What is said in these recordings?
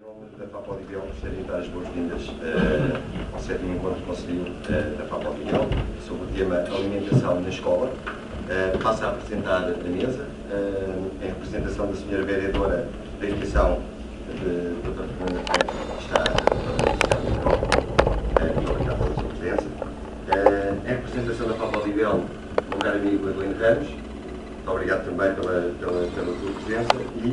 nome da FAPODIVEL, gostaria de dar as boas-vindas ao 7º Encontro Conselhio da FAPODIVEL sobre o tema Alimentação na Escola. Passo a apresentar a mesa, em representação da Sra. Vereadora da Educação, Dra. Fernanda Franco, que está e obrigado pela sua presença. Em representação da FAPODIVEL, o meu caro amigo Adelino Ramos, muito obrigado também pela sua presença, e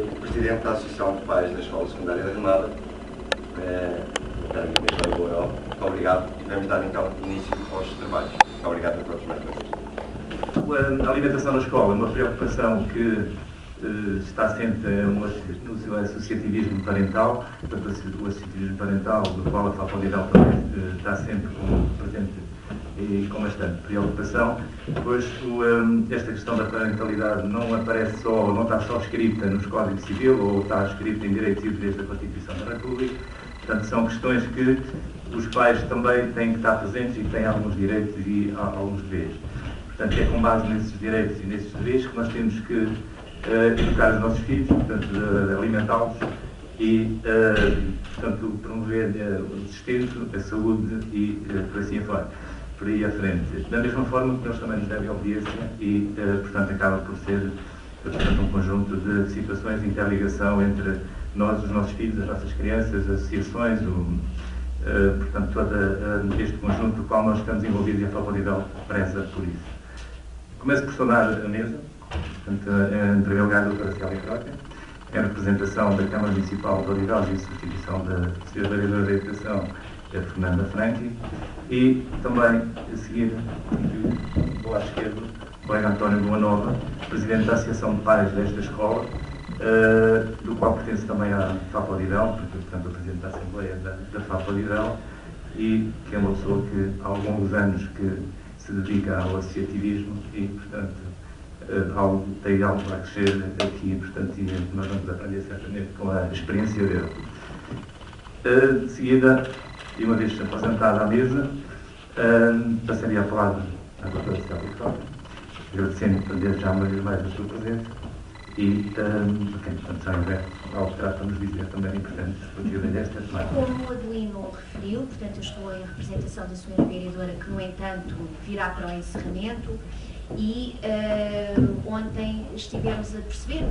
o Presidente da Associação de Pais da Escola Secundária da Remada, o caro amigo António Bourão. Muito obrigado e vamos dar então início aos trabalhos. Muito obrigado a todos mais uma vez. A alimentação na escola é uma preocupação que está assente no associativismo parental, portanto o associativismo parental, do qual a FAPODIVEL também está sempre presente e com bastante preocupação, pois esta questão da parentalidade não aparece só, não está só escrita nos Códigos Civil ou está escrita em direitos e deveres da Constituição da República. Portanto, são questões que os pais também têm que estar presentes e têm alguns direitos e alguns deveres. Portanto, é com base nesses direitos e nesses deveres que nós temos que educar os nossos filhos, portanto, alimentá-los e, portanto, promover o sustento, a saúde e por assim afora. Por aí à frente. Da mesma forma que nós também nos deve obediência e, portanto, acaba por ser, portanto, um conjunto de situações de interligação entre nós, os nossos filhos, as nossas crianças, as associações, portanto, todo este conjunto do qual nós estamos envolvidos e a FAPODIVEL preza por isso. Começo por saudar a mesa, portanto, em primeiro lugar, a doutora Célia Croca, em representação da Câmara Municipal de Odivelas e substituição da Sra. Vereadora da Educação, a Fernanda Franco, e também, a seguir, do lado esquerdo, o colega António Boanova, Presidente da Associação de Pais desta escola, do qual pertence também à FAPODIVEL, porque, portanto, o Presidente da Assembleia da FAPODIVEL, e que é uma pessoa que há alguns anos que se dedica ao associativismo e, portanto, tem algo a crescer aqui, portanto, e nós vamos aprender certamente com a experiência dele. De seguida, e uma vez apresentada à mesa, passaria a palavra à doutora Célia Croca, agradecendo desde já uma vez mais a sua presença e a quem, portanto, já houver algo que terá para nos dizer também importante relativamente a esta temática. Como o Adelino referiu, portanto, eu estou em representação da Sra. Vereadora, que, no entanto, virá para o encerramento, e ontem estivemos a perceber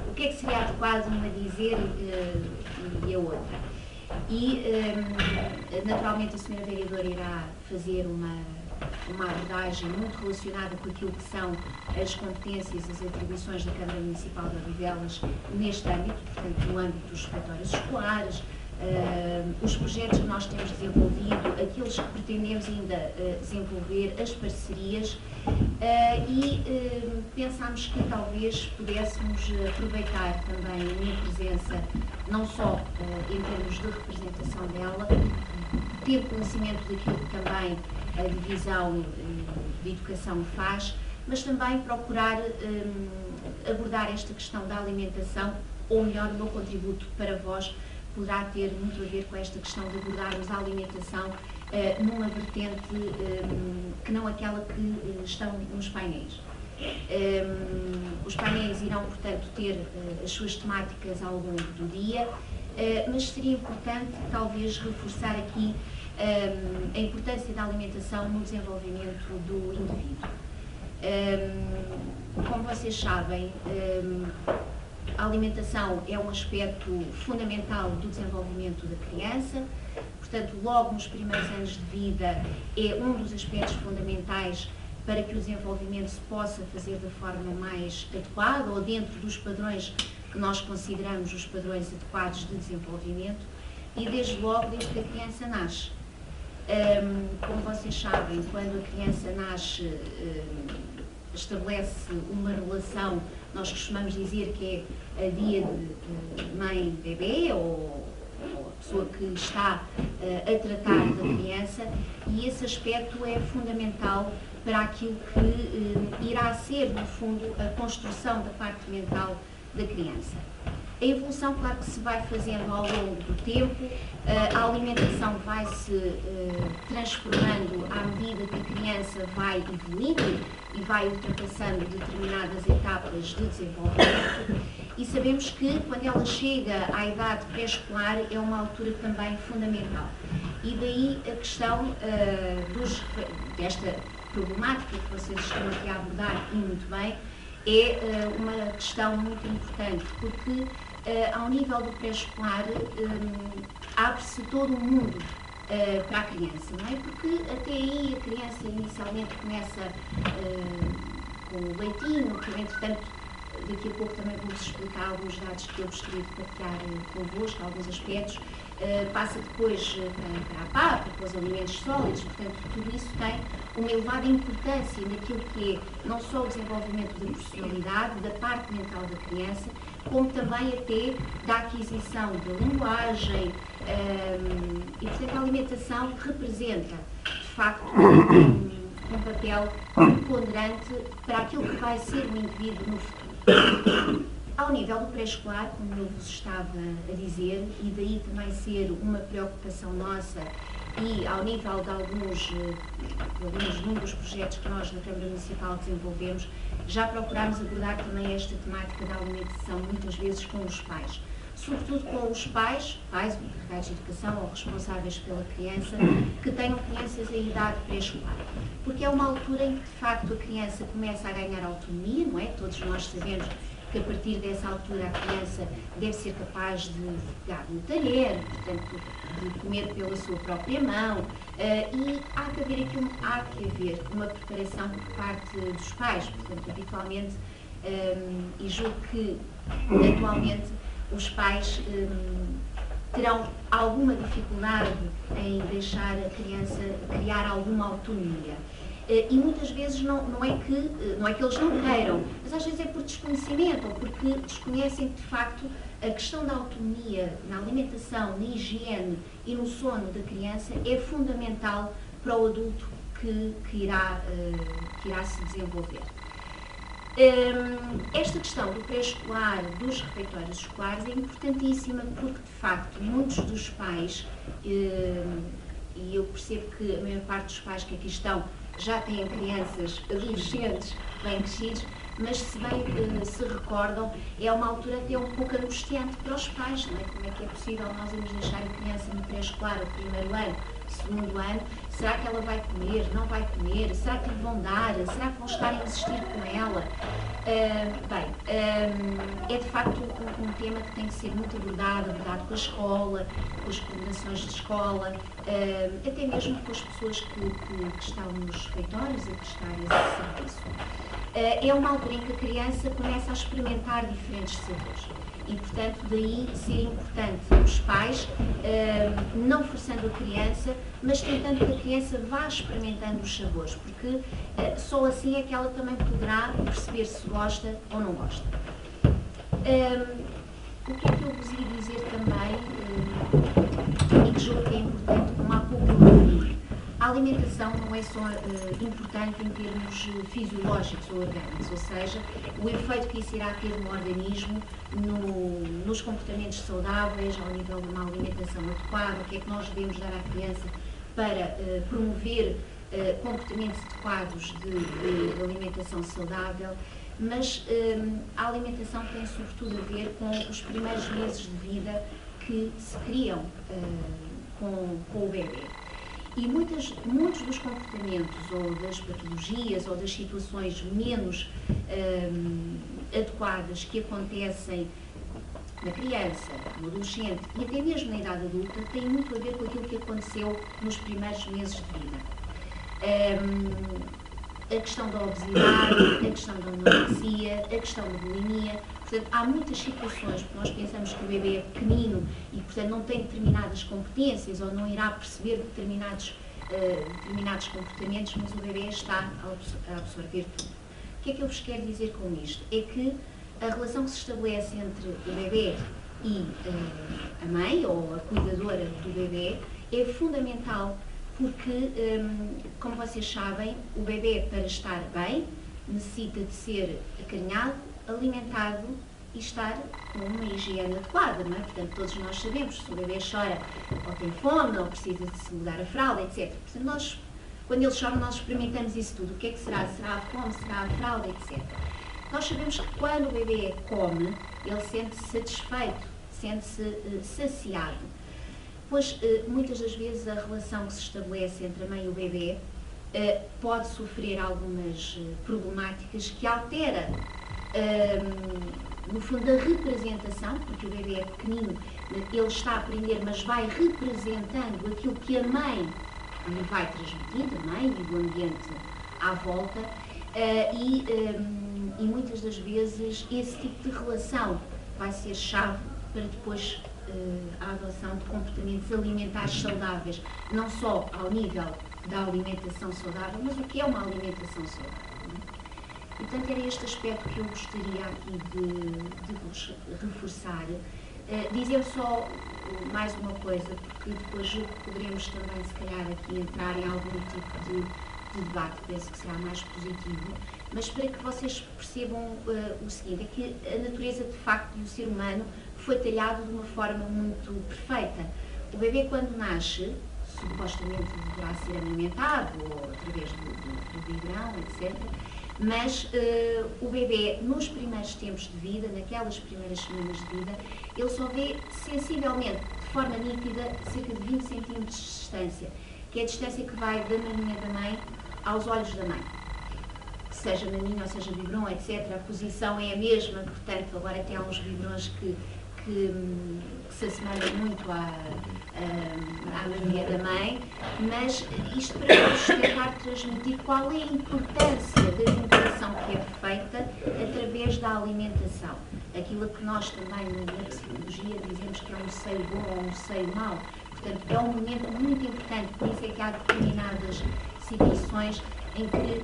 o que é que seria adequado uma dizer e a outra. E, naturalmente, a Sra. Vereadora irá fazer uma abordagem muito relacionada com aquilo que são as competências, as atribuições da Câmara Municipal de Odivelas neste âmbito, portanto, no âmbito dos refeitórios escolares, os projetos que nós temos desenvolvido, aqueles que pretendemos ainda desenvolver, as parcerias, e pensámos que talvez pudéssemos aproveitar também a minha presença, não só em termos de representação dela, ter conhecimento daquilo que também a Divisão de Educação faz, mas também procurar abordar esta questão da alimentação, ou melhor, o meu contributo para vós poderá ter muito a ver com esta questão de abordarmos a alimentação numa vertente que não aquela que estão nos painéis. Os painéis irão, portanto, ter as suas temáticas ao longo do dia, mas seria importante, talvez, reforçar aqui a importância da alimentação no desenvolvimento do indivíduo. Como vocês sabem, a alimentação é um aspecto fundamental do desenvolvimento da criança, portanto, logo nos primeiros anos de vida é um dos aspectos fundamentais para que o desenvolvimento se possa fazer da forma mais adequada ou dentro dos padrões que nós consideramos os padrões adequados de desenvolvimento, e desde logo desde que a criança nasce. Como vocês sabem, quando a criança nasce, estabelece uma relação, nós costumamos dizer que é a dia de mãe-bebê ou a pessoa que está a tratar da criança, e esse aspecto é fundamental para aquilo que irá ser, no fundo, a construção da parte mental da criança. A evolução, claro que se vai fazendo ao longo do tempo, a alimentação vai-se transformando à medida que a criança vai evoluindo e vai ultrapassando determinadas etapas de desenvolvimento, e sabemos que quando ela chega à idade pré-escolar é uma altura também fundamental. E daí a questão desta problemática que vocês estão aqui a abordar, e muito bem, é uma questão muito importante, porque ao nível do pré-escolar abre-se todo o mundo para a criança, não é? Porque até aí a criança inicialmente começa com o leitinho, que entretanto daqui a pouco também vou-vos explicar alguns dados que eu gostaria de partilhar convosco, alguns aspectos, passa depois para a papa, para os alimentos sólidos, portanto tudo isso tem uma elevada importância naquilo que é não só o desenvolvimento da personalidade, da parte mental da criança, como também até da aquisição da linguagem, e portanto a alimentação representa de facto um papel preponderante para aquilo que vai ser o indivíduo no futuro. Ao nível do pré-escolar, como eu vos estava a dizer, e daí também ser uma preocupação nossa, e ao nível de alguns dos projetos que nós na Câmara Municipal desenvolvemos, já procurámos abordar também esta temática da alimentação, muitas vezes com os pais. Sobretudo com os pais, encarregados de educação ou responsáveis pela criança, que tenham crianças em idade pré-escolar. Porque é uma altura em que, de facto, a criança começa a ganhar autonomia, não é? Todos nós sabemos que a partir dessa altura a criança deve ser capaz de pegar no talher, portanto, de comer pela sua própria mão, e há que haver uma preparação por parte dos pais, portanto, habitualmente, e julgo que atualmente os pais terão alguma dificuldade em deixar a criança criar alguma autonomia. E muitas vezes não é que eles não queiram, mas às vezes é por desconhecimento ou porque desconhecem que, de facto, a questão da autonomia na alimentação, na higiene e no sono da criança é fundamental para o adulto que irá se desenvolver. Esta questão do pré-escolar, dos refeitórios escolares, é importantíssima porque, de facto, muitos dos pais, e eu percebo que a maior parte dos pais que aqui estão já têm crianças adolescentes bem crescidos, mas se bem se recordam, é uma altura até um pouco angustiante para os pais, não é? Como é que é possível nós irmos deixar a criança no pré-escolar, o primeiro ano, segundo ano, será que ela vai comer, não vai comer, será que lhe vão dar, será que vão estar a insistir com ela? É de facto um tema que tem que ser muito abordado com a escola, com as coordenações de escola, até mesmo com as pessoas que estão nos refeitórios a prestar esse serviço. É uma altura em que a criança começa a experimentar diferentes sabores. E, portanto, daí ser importante os pais, não forçando a criança, mas tentando que a criança vá experimentando os sabores, porque só assim é que ela também poderá perceber se gosta ou não gosta. O que é que eu vos ia dizer também, e que julgo que é importante, como há pouco eu referi, a alimentação não é só importante em termos fisiológicos ou orgânicos, ou seja, o efeito que isso irá ter no organismo, nos comportamentos saudáveis, ao nível de uma alimentação adequada, o que é que nós devemos dar à criança para promover comportamentos adequados de alimentação saudável, mas a alimentação tem sobretudo a ver com os primeiros meses de vida que se criam com o bebê. E muitos dos comportamentos ou das patologias ou das situações menos adequadas que acontecem na criança, no adolescente e até mesmo na idade adulta têm muito a ver com aquilo que aconteceu nos primeiros meses de vida. A questão da obesidade, a questão da anorexia, a questão da bulimia. Portanto, há muitas situações, porque nós pensamos que o bebê é pequenino e, portanto, não tem determinadas competências ou não irá perceber determinados comportamentos, mas o bebê está a absorver tudo. O que é que eu vos quero dizer com isto? É que a relação que se estabelece entre o bebê e a mãe ou a cuidadora do bebê é fundamental porque, como vocês sabem, o bebê, para estar bem, necessita de ser acarinhado, alimentado e estar com uma higiene adequada, não é? Portanto, todos nós sabemos se o bebê chora ou tem fome ou precisa de se mudar a fralda, etc. Portanto, nós, quando ele chora, nós experimentamos isso tudo. O que é que será? Será a fome? Será a fralda, etc. Nós sabemos que quando o bebê come, ele sente-se satisfeito, sente-se saciado. Pois, muitas das vezes, a relação que se estabelece entre a mãe e o bebê pode sofrer algumas problemáticas que altera, no fundo, a representação, porque o bebê é pequenino, ele está a aprender, mas vai representando aquilo que a mãe lhe vai transmitindo, a mãe e o ambiente à volta, e muitas das vezes esse tipo de relação vai ser chave para depois a adoção de comportamentos alimentares saudáveis, não só ao nível da alimentação saudável, mas o que é uma alimentação saudável. E, portanto, era este aspecto que eu gostaria aqui de vos reforçar. Dizer só mais uma coisa, porque depois poderemos também, se calhar, aqui entrar em algum tipo de debate, penso que será mais positivo, mas para que vocês percebam o seguinte, é que a natureza, de facto, e o ser humano foi talhado de uma forma muito perfeita. O bebê, quando nasce, supostamente deverá ser alimentado, ou através do biberão, etc., mas o bebê, nos primeiros tempos de vida, naquelas primeiras semanas de vida, ele só vê sensivelmente, de forma nítida, cerca de 20 centímetros de distância, que é a distância que vai da maminha da mãe aos olhos da mãe. Seja maminha ou seja biberon, etc., a posição é a mesma, portanto, agora até há uns biberons que se assemelham muito à maminha da mãe, mas isto para vos tentar transmitir qual é a importância da vinculação que é feita através da alimentação. Aquilo que nós também na psicologia dizemos que é um seio bom ou um seio mau. Portanto, é um momento muito importante, por isso é que há determinadas situações em que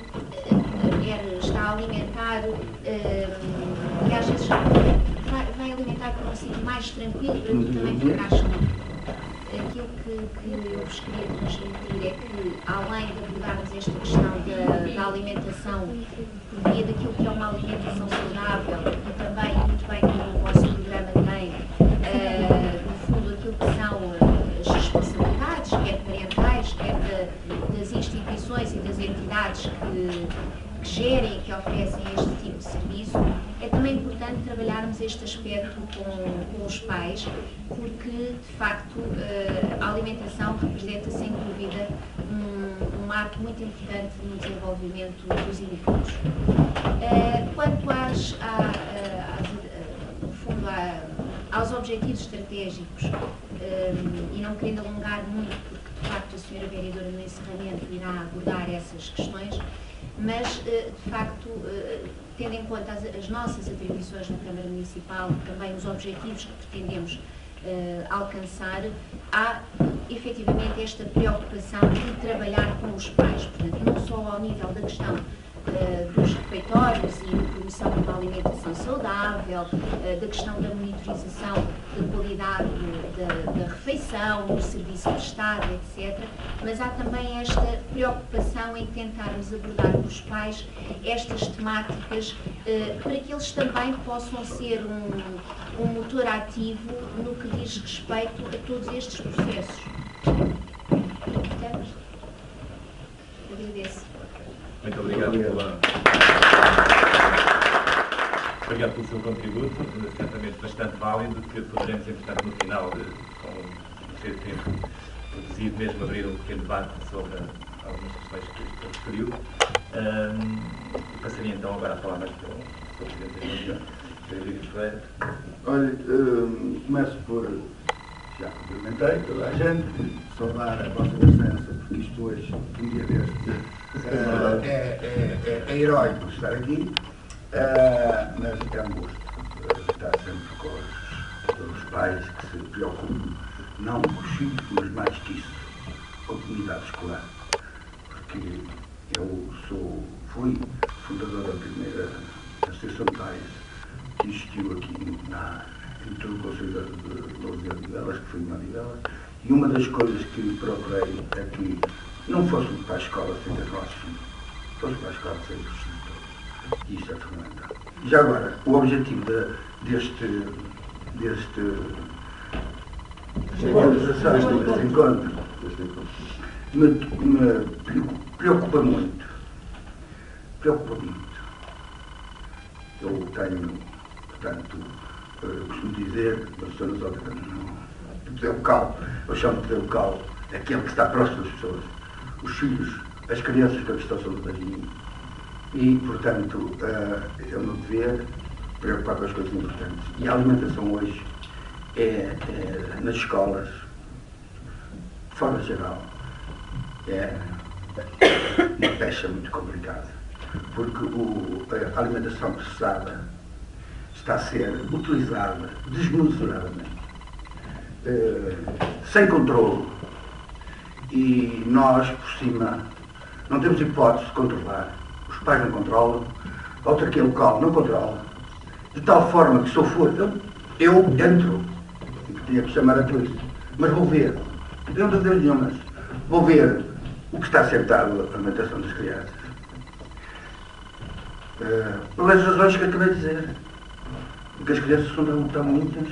a mulher está a alimentar e às vezes vai alimentar para um sítio mais tranquilo para tu também ficares seguro. Aquilo que eu vos queria transmitir é que, além de abordarmos esta questão da alimentação por via daquilo que é uma alimentação saudável e também, muito bem como o vosso programa tem, no fundo, aquilo que são as responsabilidades, quer parentais, quer das instituições e das entidades que gerem e que oferecem este tipo de serviço, é também importante trabalharmos este aspecto com os pais, porque, de facto, a alimentação representa, sem dúvida, um marco muito importante no desenvolvimento dos indivíduos. Quanto no fundo, aos objetivos estratégicos, e não querendo alongar muito, porque, de facto, a senhora vereadora, no encerramento, irá abordar essas questões, mas, de facto, tendo em conta as nossas atribuições na Câmara Municipal, também os objetivos que pretendemos alcançar, há efetivamente esta preocupação de trabalhar com os pais, portanto, não só ao nível da questão dos refeitórios e da promoção de uma alimentação saudável, da questão da monitorização da qualidade da refeição, do serviço prestado, etc. Mas há também esta preocupação em tentarmos abordar com os pais estas temáticas para que eles também possam ser um motor ativo no que diz respeito a todos estes processos. Portanto, agradeço. Muito obrigado pelo seu contributo, certamente bastante válido, que poderemos, entretanto, no final, com o seu tempo reduzido, mesmo abrir um pequeno debate sobre algumas questões que referiu. Passaria então agora a falar mais para o Sr. Presidente da Câmara. Olha, começo por, já cumprimentei toda a gente, saudar a vossa presença, porque isto hoje, um dia deste, é heróico estar aqui, mas é um gosto estar sempre com os pais que se preocupam, não com os filhos, mas mais que isso, com a comunidade escolar. Porque eu fui fundador da primeira Associação de Pais que existiu aqui em todo o Conselho de Odivelas, que foi uma Odivelas, e uma das coisas que procurei é que não fosse para a escola sem os nossos filhos, fosse para a escola sem os filhos todos. E isso é fundamental. Já agora, o objetivo deste encontro me preocupa muito. Eu tenho, portanto, costumo dizer, eu sou nos outros, o poder local, eu chamo de poder local, aquele que está próximo das pessoas, os filhos, as crianças que aqui estão sobre mim. E, portanto, é o meu dever preocupar com as coisas importantes. E a alimentação hoje nas escolas, de forma geral, é uma pecha muito complicada, porque a alimentação processada está a ser utilizada desmesuradamente, sem controle, e nós, por cima, não temos hipótese de controlar. Os pais não controlam, a autarquia local não controla, de tal forma que se eu for, eu entro, tinha que chamar a polícia, mas vou ver, não tenho dúvidas nenhumas, vou ver o que está sentado a alimentação das crianças. Pelas razões que acabei de dizer, porque as crianças são tão muitas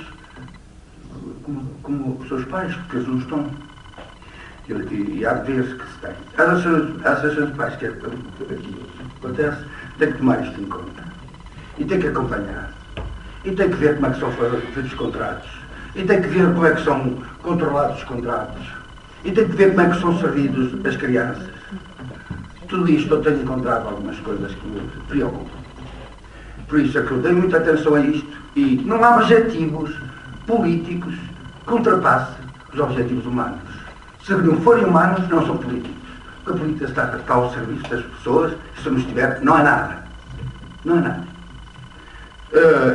como os seus pais, porque eles não estão. E há vezes que se tem. As associações de pais que aqui acontece, tem que tomar isto em conta. E tem que acompanhar. E tem que ver como é que são feitos os contratos. E tem que ver como é que são controlados os contratos. E tem que ver como é que são servidos as crianças. Tudo isto eu tenho encontrado algumas coisas que me preocupam. Por isso é que eu dei muita atenção a isto e não há objetivos políticos que ultrapassem os objetivos humanos. Se não forem humanos, não são políticos. Porque a política está ao serviço das pessoas, se não estiver, não é nada. Não é nada.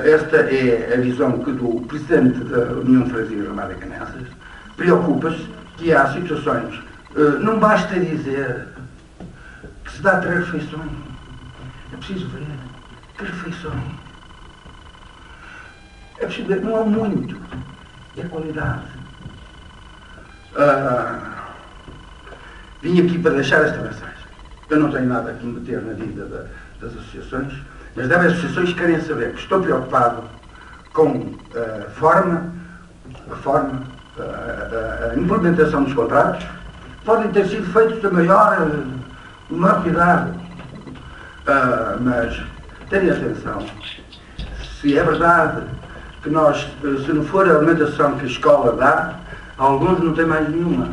Esta é a visão que do Presidente da União de Freguesias Ramada Canessas. Preocupa-se que há situações, não basta dizer que se dá 3 refeições. É preciso ver que refeições. É preciso ver, não há muito. É a qualidade. Vim aqui para deixar esta mensagem. Eu não tenho nada a meter na vida das associações, mas as associações querem saber que estou preocupado com a implementação dos contratos. Podem ter sido feitos de maior cuidado, mas tenham atenção. Se é verdade que nós, se não for a alimentação que a escola dá, alguns não têm mais nenhuma.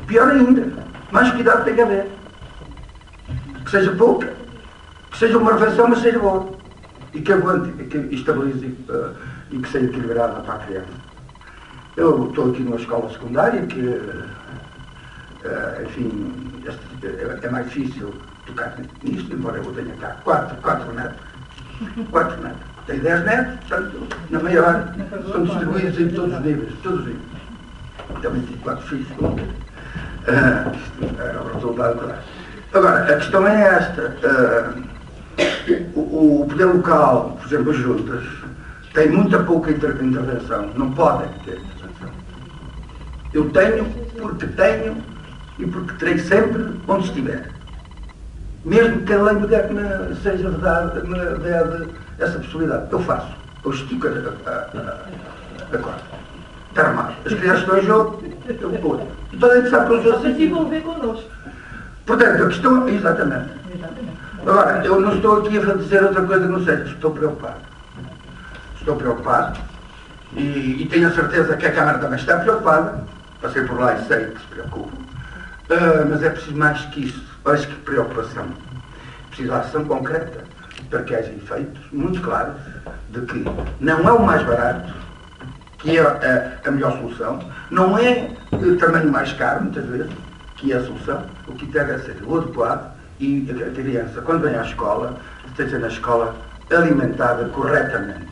Pior ainda, mais cuidado tem que haver. Que seja pouca, que seja uma refeição, mas seja boa. E que aguente, que estabilize e que seja equilibrada para a criança. Eu estou aqui numa escola secundária que, enfim, é mais difícil tocar nisto, embora eu tenha cá 4 netos. 4 netos. Tenho 10 netos, portanto, na maior, são distribuídos em todos os níveis. Também tive 4 filhos. Era o resultado claro. Agora, a questão é esta. O poder local, por exemplo, as juntas, tem muita pouca intervenção. Não podem ter intervenção. Eu tenho e porque terei sempre onde estiver. Mesmo que a lei me seja verdade, me dê essa possibilidade. Eu faço. Eu estico a corda. Está armado. As crianças estão em jogo, eu vou. E toda a gente sabe que eu sou assim. Se envolver connosco. Portanto, a questão... Exatamente. Agora, eu não estou aqui a dizer outra coisa que não seja. Estou preocupado. Estou preocupado. E tenho a certeza que a Câmara também está preocupada. Passei por lá e sei que se preocupa. Mas é preciso mais que isso. Acho que preocupação. É preciso ação concreta para que haja efeitos muito claros de que não é o mais barato, que é a melhor solução, não é também o mais caro, muitas vezes, que é a solução. O que deve ser o adequado e a criança, quando vem à escola, esteja na escola alimentada corretamente.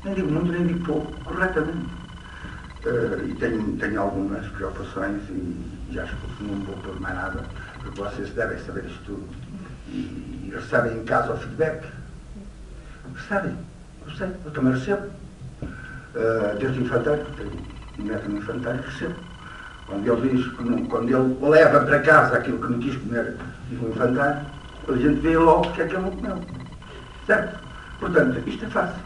Nem digo muito, nem digo pouco, corretamente. E tenho algumas preocupações e acho que não vou pôr mais nada, porque vocês devem saber isto tudo. E recebem em casa o feedback. Recebem, eu sei, eu também recebo. Desde o infantário, tenho um neto no infantário, recebo. Quando ele leva para casa aquilo que não quis comer no infantário, a gente vê logo que é que ele não comeu. Certo? Portanto, isto é fácil.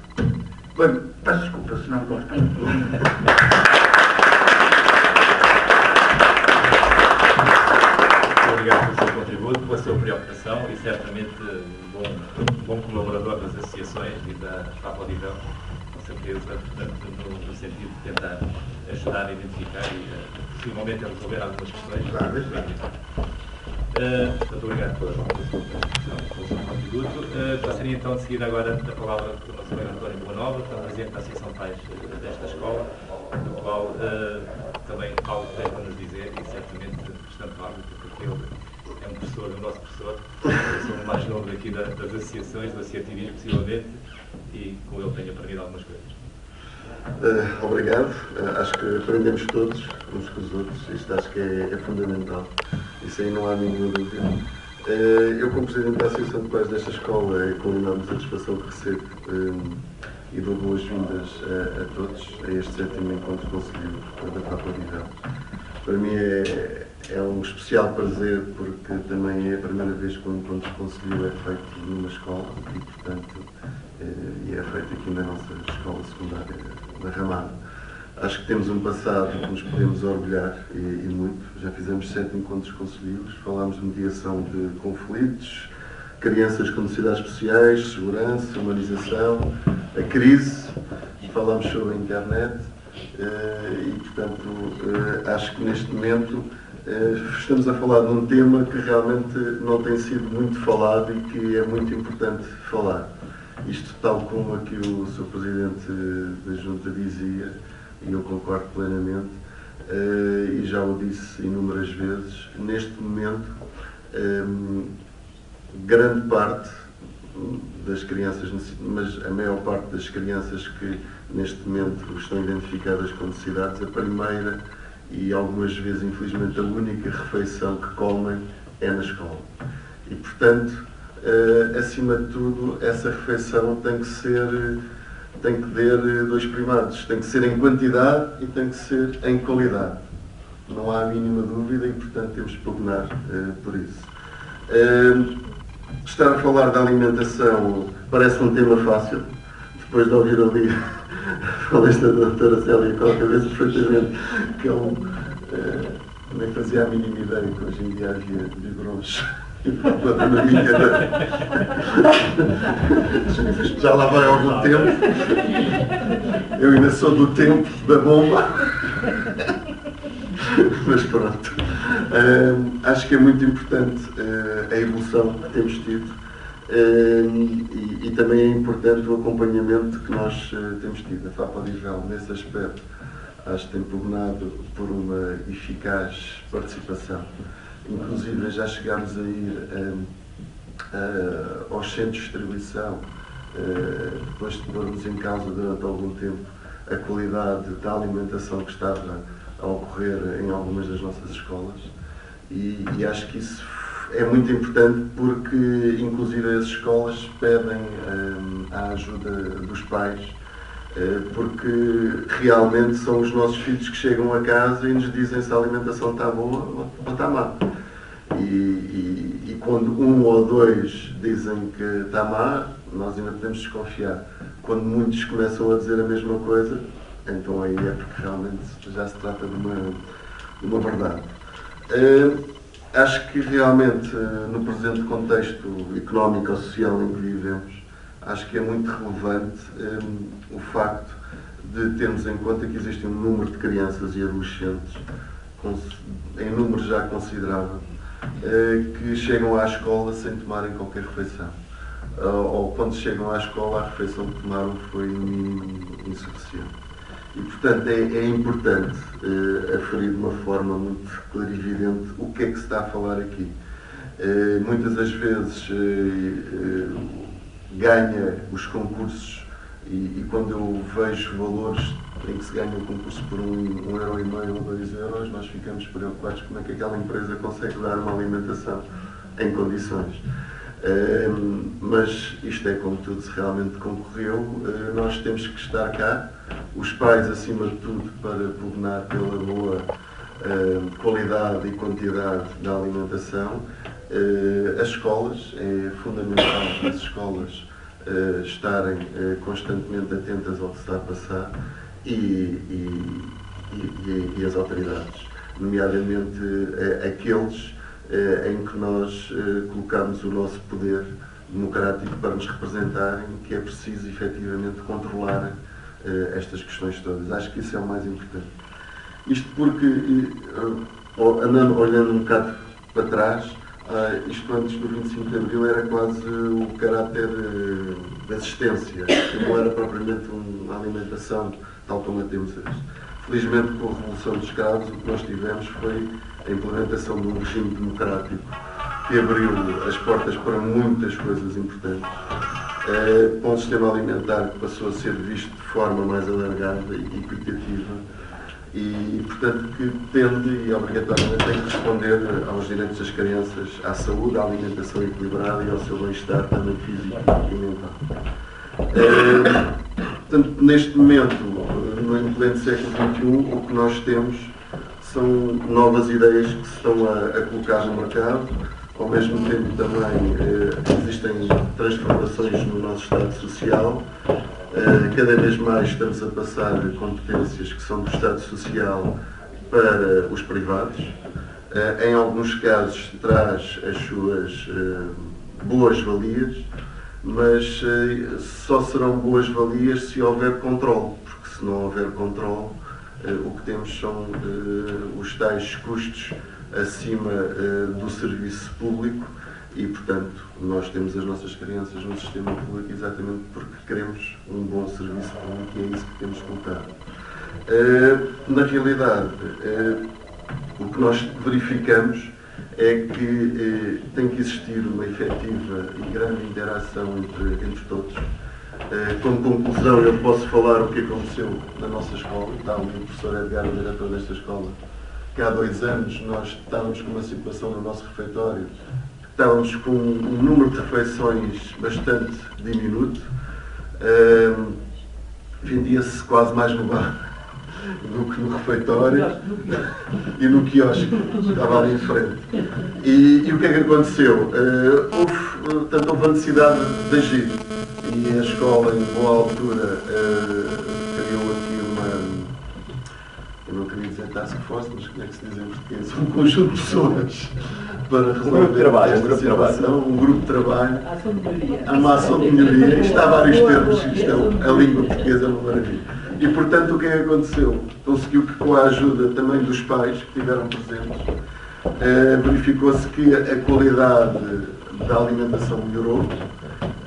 Bem, peço desculpa se não gosto. Obrigado pelo seu contributo, pela sua preocupação e certamente bom colaborador das associações e da Fapadivão, com certeza, portanto, no sentido de tentar ajudar a identificar e, possivelmente, a resolver algumas questões. Portanto, obrigado pelo seu contributo. Passaria então de seguir agora a palavra para o nosso colega António Boanova, que é o presidente da Associação de Pais desta escola, do qual também algo tem para nos dizer e certamente bastante válido, porque ele é um professor, o nosso professor, eu sou o mais novo aqui das associações, do associativismo possivelmente, e com ele tenho aprendido algumas coisas. Obrigado. Acho que aprendemos todos uns com os outros. Isto acho que é fundamental. Isso aí não há nenhuma dúvida. Eu, como Presidente da Associação de Pais desta escola, é com enorme satisfação que recebo e dou boas-vindas a todos a este 7º Encontro Conselheiro da Fapadivão. Para mim é um especial prazer, porque também é a primeira vez que o Encontro Conselheiro é feito numa escola e, portanto, e é feito aqui na nossa escola secundária da Ramada. Acho que temos um passado que nos podemos orgulhar e muito. Já fizemos 7 encontros conselheiros, falámos de mediação de conflitos, crianças com necessidades especiais, segurança, humanização, a crise, falámos sobre a internet e, portanto, acho que neste momento estamos a falar de um tema que realmente não tem sido muito falado e que é muito importante falar. Isto tal como aqui o Sr. Presidente da Junta dizia, e eu concordo plenamente, e já o disse inúmeras vezes, neste momento, grande parte das crianças, mas a maior parte das crianças que neste momento estão identificadas com necessidades, a primeira e algumas vezes, infelizmente, a única refeição que comem é na escola. E, portanto, acima de tudo, essa refeição tem que ter dois primados, tem que ser em quantidade e tem que ser em qualidade. Não há a mínima dúvida e, portanto, temos que pugnar por isso. Estar a falar da alimentação parece um tema fácil, depois de ouvir ali a palestra da doutora Célia qualquer vez perfeitamente, que eu nem fazia a mínima ideia que hoje em dia havia biberons. Já lá vai algum tempo. Eu ainda sou do tempo da bomba. Mas pronto. Acho que é muito importante a evolução que temos tido e também é importante o acompanhamento que nós temos tido. A Fapadivão, nesse aspecto, acho que tem pugnado por uma eficaz participação. Inclusive já chegámos a ir aos centros de distribuição, depois de pormos em causa durante algum tempo a qualidade da alimentação que estava a ocorrer em algumas das nossas escolas e acho que isso é muito importante porque inclusive as escolas pedem a ajuda dos pais porque realmente são os nossos filhos que chegam a casa e nos dizem se a alimentação está boa ou está má. E quando um ou dois dizem que está má, nós ainda podemos desconfiar. Quando muitos começam a dizer a mesma coisa, então aí é porque realmente já se trata de uma verdade. Acho que realmente no presente contexto económico ou social em que vivemos, acho que é muito relevante o facto de termos em conta que existe um número de crianças e adolescentes, em número já considerável, que chegam à escola sem tomarem qualquer refeição. Ou quando chegam à escola, a refeição que tomaram foi no mínimo insuficiente. E, portanto, é importante aferir de uma forma muito clarividente o que é que se está a falar aqui. Muitas das vezes ganha os concursos e quando eu vejo valores em que se ganha um concurso por €1,5 ou €2, nós ficamos preocupados como é que aquela empresa consegue dar uma alimentação em condições. Mas isto é como tudo, se realmente concorreu, nós temos que estar cá, os pais acima de tudo, para pugnar pela boa qualidade e quantidade da alimentação. As escolas, é fundamental que as escolas estarem constantemente atentas ao que se está a passar e as autoridades, nomeadamente aqueles em que nós colocamos o nosso poder democrático para nos representarem, que é preciso efetivamente controlar estas questões todas. Acho que isso é o mais importante. Isto porque, olhando um bocado para trás, isto antes do 25 de Abril era quase o caráter de assistência, não era propriamente uma alimentação tal como a temos hoje. Felizmente, com a Revolução dos Escravos, o que nós tivemos foi a implementação de um regime democrático que abriu as portas para muitas coisas importantes, com um sistema alimentar que passou a ser visto de forma mais alargada e equitativa e, portanto, que tende e obrigatoriamente tem que responder aos direitos das crianças, à saúde, à alimentação equilibrada e ao seu bem-estar, também físico e mental. Portanto, neste momento, no pleno século XXI, o que nós temos são novas ideias que se estão a colocar no mercado. Ao mesmo tempo também existem transformações no nosso Estado Social. Cada vez mais estamos a passar competências que são do Estado Social para os privados. Em alguns casos traz as suas boas-valias, mas só serão boas-valias se houver controle, porque se não houver controle, o que temos são os tais custos acima do serviço público e, portanto, nós temos as nossas crianças no sistema público exatamente porque queremos um bom serviço público e é isso que temos colocado. Na realidade, o que nós verificamos é que tem que existir uma efetiva e grande interação entre todos. Como conclusão, eu posso falar o que aconteceu na nossa escola. Está ali o professor Edgar, o diretor desta escola, que há 2 anos nós estávamos com uma situação no nosso refeitório, estávamos com um número de refeições bastante diminuto, vendia-se quase mais no bar do que no refeitório e no quiosque que estava ali em frente. E o que é que aconteceu? Houve a necessidade de agir e a escola, em boa altura, criou aqui eu não queria dizer task force, mas como é que se diz em português? Um conjunto de pessoas para resolver esta situação, um grupo de trabalho, uma ação de melhoria. Isto há vários termos, a língua portuguesa é uma maravilha. E, portanto, o que é que aconteceu? Conseguiu que, com a ajuda também dos pais que estiveram presentes, verificou-se que a qualidade da alimentação melhorou,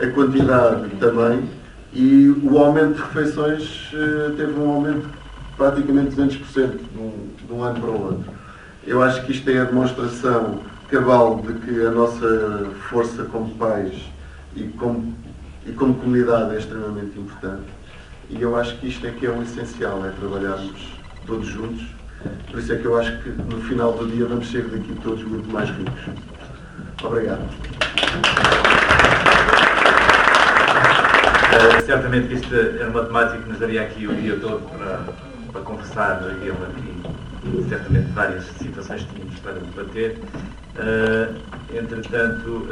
a quantidade também, e o aumento de refeições teve um aumento praticamente 200% de um ano para o outro. Eu acho que isto é a demonstração cabal de que a nossa força como pais e como comunidade é extremamente importante. E eu acho que isto é que é o essencial, é trabalharmos todos juntos. Por isso é que eu acho que no final do dia vamos sair daqui todos muito mais ricos. Obrigado. Certamente que isto era uma temática que nos daria aqui o dia todo para conversar, e certamente várias situações que tínhamos para debater. Entretanto,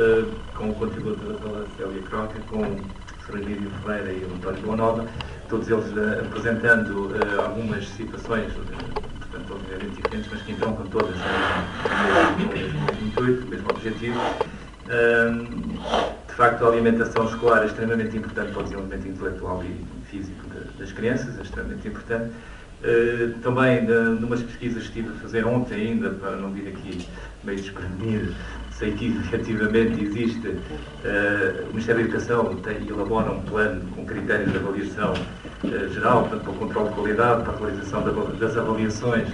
com o contributo da doutora Célia Croca, com o professor Emílio Ferreira e o António Bonanova, todos eles apresentando algumas situações, portanto, obviamente diferentes, mas que entroncam todas no mesmo intuito, no mesmo objetivo. De facto, a alimentação escolar é extremamente importante para o desenvolvimento intelectual e físico das crianças, é extremamente importante. Também, numas pesquisas que estive a fazer ontem ainda, para não vir aqui meio desprevenido, sei que efetivamente existe, o Ministério da Educação elabora um plano com critérios de avaliação geral, portanto, para o controle de qualidade, para a realização das avaliações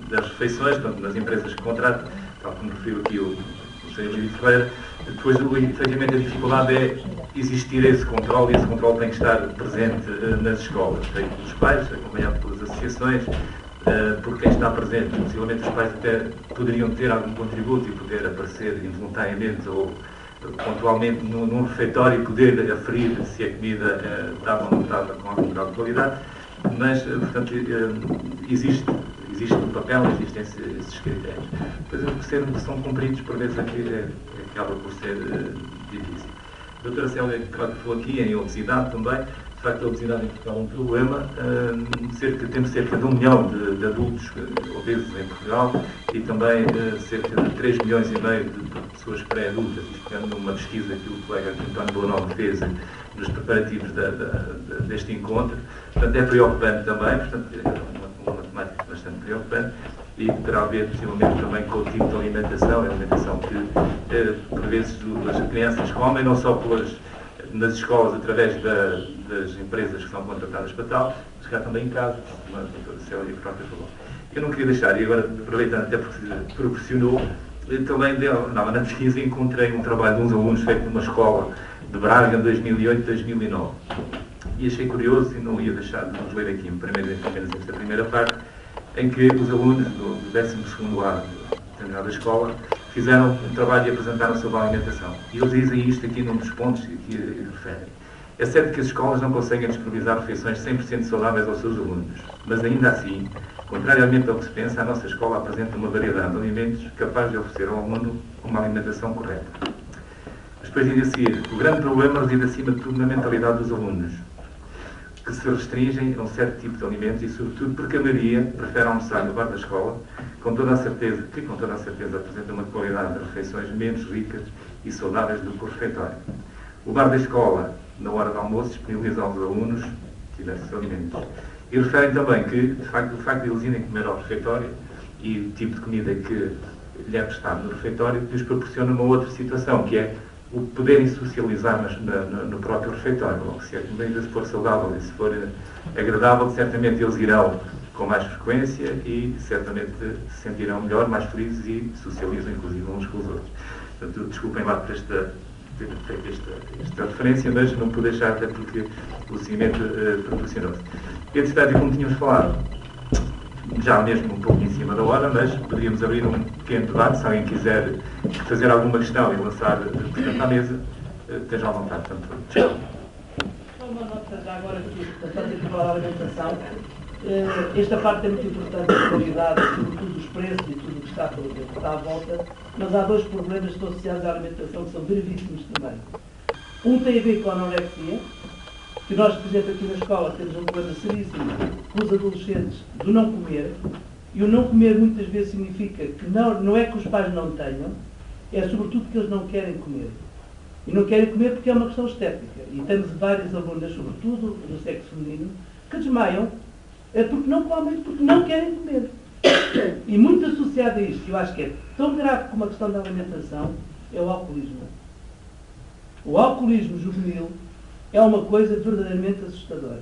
das refeições, portanto, nas empresas que contratam, tal como referiu aqui o Sr. Emílio Ferreira. Depois, efetivamente, a dificuldade é existir esse controle, e esse controle tem que estar presente nas escolas, feito pelos pais, acompanhado pelas associações, por quem está presente. Possivelmente os pais até poderiam ter algum contributo e poder aparecer involuntariamente ou pontualmente num refeitório e poder aferir se a comida estava ou não estava com algum grau de qualidade, mas, portanto, existe um papel, existem esses critérios. Depois, são cumpridos, por vezes, aqui acaba por ser difícil. A doutora Célia falou aqui em obesidade também. De facto, a obesidade em Portugal é um problema. Temos cerca de 1 milhão de adultos obesos em Portugal e também cerca de 3 milhões e meio de pessoas pré-adultas. Isto é numa pesquisa que o colega António Boanova fez nos preparativos deste encontro. Portanto, é preocupante também, portanto, é uma temática bastante preocupante e terá a ver, possivelmente, também com o tipo de alimentação, a alimentação que, por vezes, as crianças comem, não só nas escolas, através das empresas que são contratadas para tal, mas cá também em casa, como a doutora Célia própria falou. Eu não queria deixar, e agora, aproveitando até porque proporcionou, também na pesquisa encontrei um trabalho de uns alunos feito numa escola de Braga, em 2008-2009. E achei curioso, e não ia deixar de vos ler aqui apenas esta primeira parte, em que os alunos do 12º ano da escola fizeram um trabalho e apresentaram sobre a alimentação. E eles dizem isto aqui num dos pontos que referem. É certo que as escolas não conseguem disponibilizar refeições 100% saudáveis aos seus alunos, mas ainda assim, contrariamente ao que se pensa, a nossa escola apresenta uma variedade de alimentos capaz de oferecer ao aluno uma alimentação correta. Mas depois diz a seguir, o grande problema reside acima de tudo na mentalidade dos alunos, que se restringem a um certo tipo de alimentos e, sobretudo, porque a maioria prefere almoçar no bar da escola, com toda a certeza apresenta uma qualidade de refeições menos ricas e saudáveis do que o refeitório. O bar da escola, na hora do almoço, disponibiliza aos alunos diversos alimentos. E referem também que, de facto, o facto de eles irem comer ao refeitório e o tipo de comida que lhe é prestado no refeitório lhes proporciona uma outra situação, que é o poderem socializar no próprio refeitório. Se a comida for saudável e se for agradável, certamente eles irão com mais frequência e certamente se sentirão melhor, mais felizes e socializam inclusive uns com os outros. Portanto, desculpem lá por esta referência, mas não pude deixar até porque o seguimento proporcionou-se. Entretanto, como tínhamos falado, já mesmo um pouco em cima da hora, mas poderíamos abrir um pequeno debate, se alguém quiser fazer alguma questão e lançar, portanto, à mesa, esteja à vontade. Portanto, uma nota já agora que, portanto, aqui falar da alimentação. Esta parte é muito importante, a qualidade, sobretudo os preços e tudo o que está à volta, mas há dois problemas que estão associados à alimentação que são gravíssimos também. Um tem a ver com a anorexia, que nós, por exemplo, aqui na escola temos um problema seríssimo com os adolescentes do não comer, e o não comer muitas vezes significa que não é que os pais não tenham, é sobretudo que eles não querem comer. E não querem comer porque é uma questão estética. E temos várias alunas, sobretudo do sexo feminino, que desmaiam porque não comem, porque não querem comer. E muito associado a isto, que eu acho que é tão grave como a questão da alimentação, é o alcoolismo. O alcoolismo juvenil é uma coisa verdadeiramente assustadora.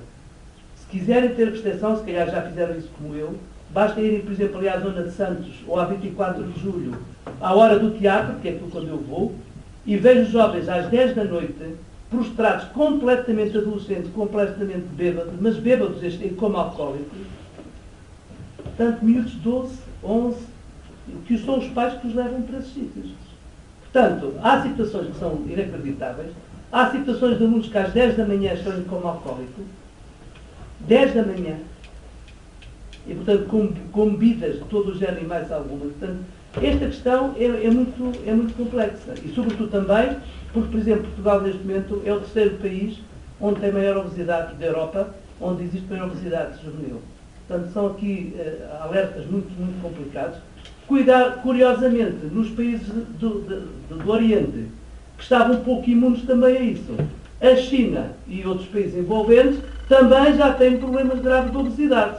Se quiserem ter percepção, se calhar já fizeram isso como eu, basta irem, por exemplo, ali à Zona de Santos ou à 24 de Julho, à hora do teatro, que é quando eu vou, e vejo jovens às 10 da noite, prostrados, completamente adolescentes, completamente bêbados, mas bêbados como alcoólicos, portanto, miúdos de 12, 11, que são os pais que os levam para esses sítios. Portanto, há situações que são inacreditáveis, há situações de alunos que às 10 da manhã estão como alcoólicos, 10 da manhã, e portanto com bebidas de todo o género e mais alguma. Portanto, esta questão é muito complexa. E sobretudo também, porque, por exemplo, Portugal neste momento é o terceiro país onde tem maior obesidade da Europa, onde existe maior obesidade juvenil. Portanto, são aqui alertas muito complicados. Curiosamente, nos países do Oriente, que estavam um pouco imunes também a isso, a China e outros países envolventes também já têm problemas graves de obesidade.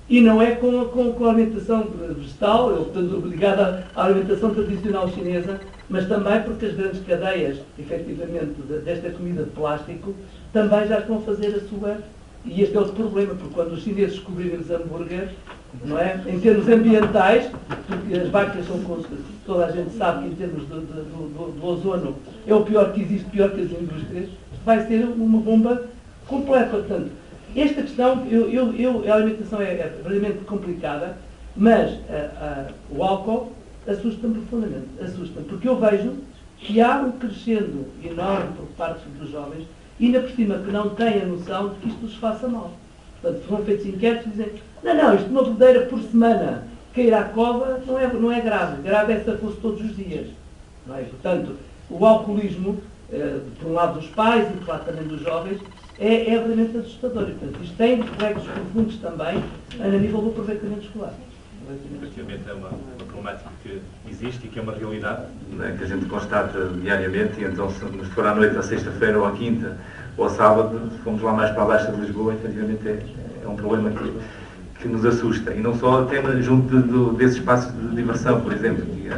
E não é com a alimentação vegetal, portanto, ligada à alimentação tradicional chinesa, mas também porque as grandes cadeias, efetivamente, desta comida de plástico, também já estão a fazer a sua... E este é outro problema, porque quando os chineses descobrirem os hambúrgueres, não é? Em termos ambientais, porque as vacas são, toda a gente sabe que em termos do ozono é o pior que existe, pior que as indústrias, vai ser uma bomba completa. Portanto, esta questão, a alimentação é verdadeiramente complicada, mas o álcool assusta-me profundamente, assusta-me, porque eu vejo que há um crescendo enorme por parte dos jovens, e ainda por cima que não têm a noção de que isto os faça mal. Portanto, foram feitos inquéritos e dizem, não, isto uma bebedeira por semana, cair à cova não é grave, grave é se fosse todos os dias. Não é? Portanto, o alcoolismo por um lado dos pais e por lado também dos jovens, é realmente assustador. E, portanto, isto tem reflexos profundos também a nível do aproveitamento escolar. Efetivamente é uma problemática que existe e que é uma realidade, né, que a gente constata diariamente. E então, se for à noite, à sexta-feira ou à quinta ou ao sábado, se formos lá mais para a Baixa de Lisboa, efetivamente é um problema que nos assusta. E não só até junto desses espaços de diversão, por exemplo, que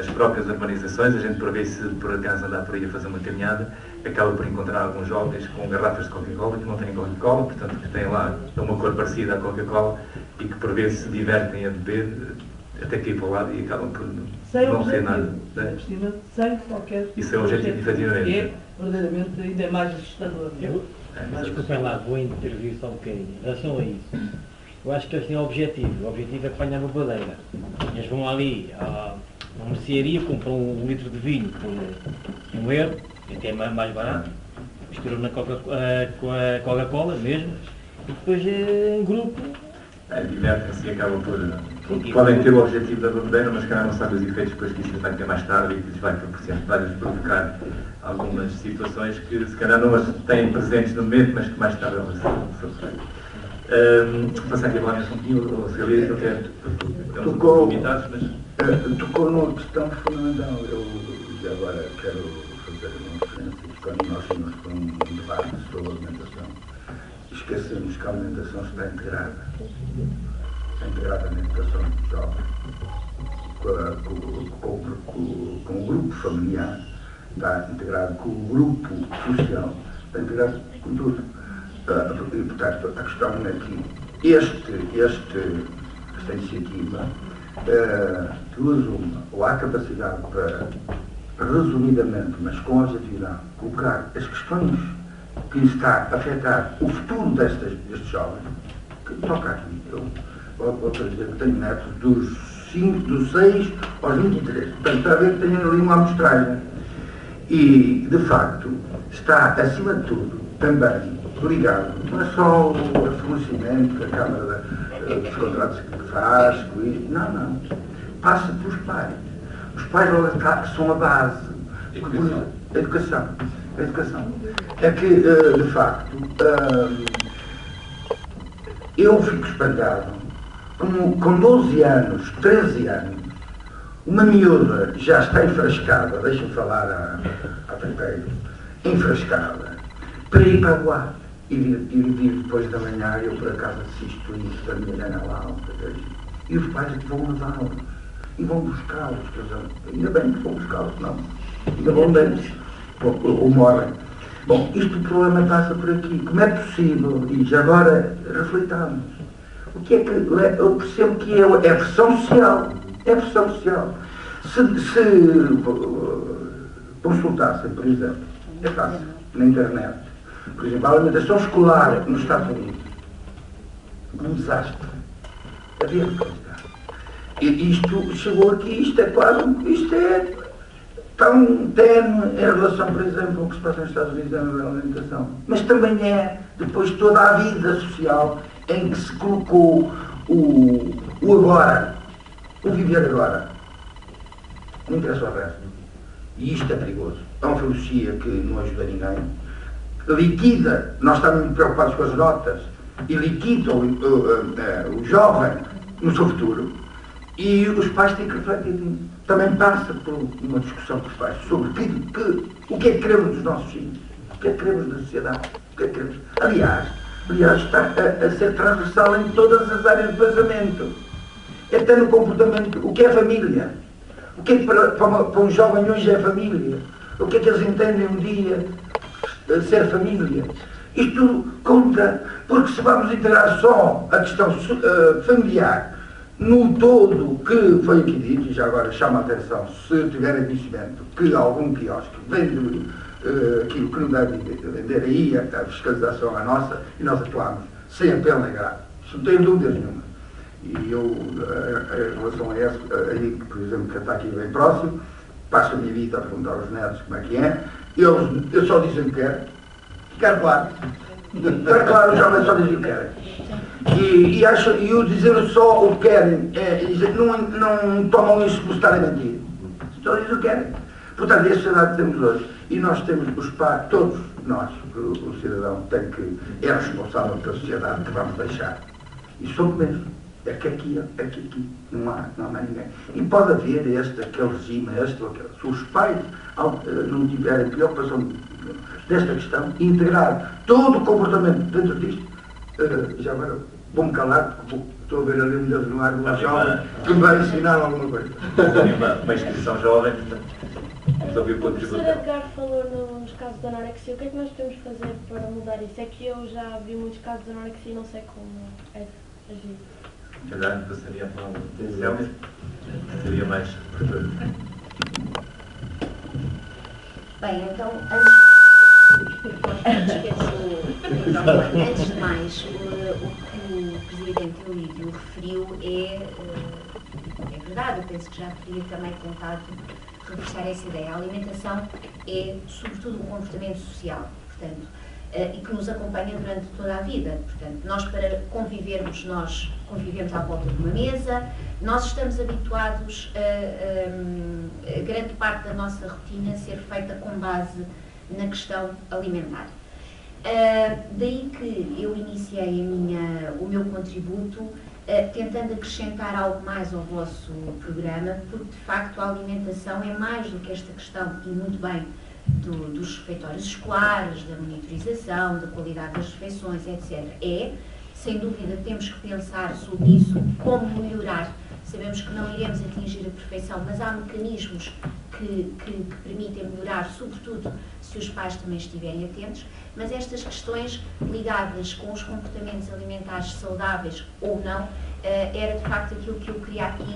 as próprias urbanizações, a gente prevê, se por acaso andar por aí a fazer uma caminhada, acaba por encontrar alguns jovens com garrafas de Coca-Cola que não têm Coca-Cola, portanto que têm lá uma cor parecida à Coca-Cola e que por vezes se divertem a beber até cair para o lado e acabam por não ser nada. Né? Sem qualquer... Isso é o objetivo, efetivamente. É verdadeiramente ainda mais assustador. Mas desculpem lá, vou intervir só um bocadinho. Em relação a isso, eu acho que eles têm um objetivo. O objetivo é apanhar uma badeira. Eles vão ali à mercearia, compram um litro de vinho por €1, que é mais barato, misturam com a Coca-Cola mesmo, e depois em grupo. Divertem-se e acabam por... Podem ter o objetivo da bandeira, mas calhar não sabem os efeitos depois que isso vai ter mais tarde e que vai provocar algumas situações que se calhar não as têm presentes no momento, mas que mais tarde elas sofrem. Passar aqui a falar um pouquinho, o Celeste, que é um limitados, mas... Tocou numa questão fundamental. Eu agora quero fazer uma referência. Quando nós íamos para um debate sobre alimentação, esquecemos que a alimentação está integrada. Está integrada na educação dos jovens, com o grupo familiar, está integrado com o grupo social, está integrado com tudo. E, portanto, a questão é que esta iniciativa, duas uma, ou há capacidade para, resumidamente, mas com objetividade, colocar as questões que está a afetar o futuro destes jovens, que toca aqui. Eu dizer que tenho netos dos 6 aos 23, portanto está a ver que tenho ali uma amostragem. E, de facto, está, acima de tudo, também ligado, não é só o fornecimento que a Câmara dos Contratos que faz, não. Passa pelos pais. Os pais são a base. A educação. É que, de facto, eu fico espantado, com 12 anos, 13 anos, uma miúda já está enfrascada, deixa-me falar à Tempeiro, enfrascada, para ir para o ar e vir depois da manhã. Eu por acaso assisto isso da minha Ana Laura, e os pais vão levá-los e vão buscá-los, ainda bem que vão buscá-los, não, ainda vão deles, ou morrem. Bom, o problema passa por aqui. Como é possível, e já agora refletamos, o que é que eu percebo que é pressão social. É pressão social. Se consultassem, por exemplo, é fácil, na internet, por exemplo, a alimentação escolar nos Estados Unidos, um desastre. Havia que contar. E isto chegou aqui, isto é tão tenue em relação, por exemplo, ao que se passa nos Estados Unidos na alimentação. Mas também é, depois, toda a vida social em que se colocou o agora, o viver agora. Não interessa o resto. E isto é perigoso. É uma filosofia que não ajuda ninguém. Liquida, nós estamos muito preocupados com as notas, e liquida o jovem no seu futuro. E os pais têm que refletir. Também passa por uma discussão com os pais sobre o que é que queremos dos nossos filhos, o que é que queremos da sociedade, o que é que queremos. Aliás, está a ser transversal em todas as áreas do pensamento. Até no comportamento, o que é família? O que é que para um jovem hoje é família? O que é que eles entendem um dia ser família? Isto tudo conta, porque se vamos integrar só a questão familiar no todo, que foi aqui dito, e já agora chama a atenção, se tiverem conhecimento que algum quiosque vende aquilo que não deve vender, aí a fiscalização é nossa e nós atuamos sem apelo nem grave. Isso não tenho dúvidas nenhuma. E eu, em relação a esse, aí, por exemplo, que está aqui bem próximo, passo a minha vida a perguntar aos netos como é que é, eles só dizem o que querem. Quero claro. Quero claro, os jovens só dizem o que querem. E o dizer só o que querem, não tomam isso por estarem a mentir. Só dizem o que querem. Portanto, a sociedade que temos hoje, e nós temos os pais, todos nós, o cidadão é responsável pela sociedade que vamos deixar. E somos mesmo. É que aqui, não há mais ninguém. E pode haver aquele regime, ou aquele. Se os pais não tiverem preocupação desta questão, integrar todo o comportamento dentro disto, já agora vou-me calar, porque estou a ver ali um deles no ar, um jovem que me vai ensinar alguma coisa. Uma inscrição jovem, portanto, vamos ouvir o O contributo. professor Edgar falou nos casos de anorexia. O que é que nós podemos fazer para mudar isso? É que eu já vi muitos casos de anorexia e não sei como agir. Se calhar me passaria a palavra do Céu, seria mais oportuno. Bem, então, antes de mais, o que o Presidente Eulídio referiu é verdade. Eu penso que já teria também tentado reforçar essa ideia. A alimentação é, sobretudo, um comportamento social, portanto, e que nos acompanha durante toda a vida. Portanto, nós, para convivermos, nós convivemos à volta de uma mesa, nós estamos habituados a grande parte da nossa rotina ser feita com base na questão alimentar. Daí que eu iniciei o meu contributo tentando acrescentar algo mais ao vosso programa, porque de facto a alimentação é mais do que esta questão, e muito bem, dos refeitórios escolares, da monitorização, da qualidade das refeições, etc. Sem dúvida, temos que pensar sobre isso, como melhorar. Sabemos que não iremos atingir a perfeição, mas há mecanismos que permitem melhorar, sobretudo se os pais também estiverem atentos. Mas estas questões ligadas com os comportamentos alimentares saudáveis ou não, era de facto aquilo que eu queria aqui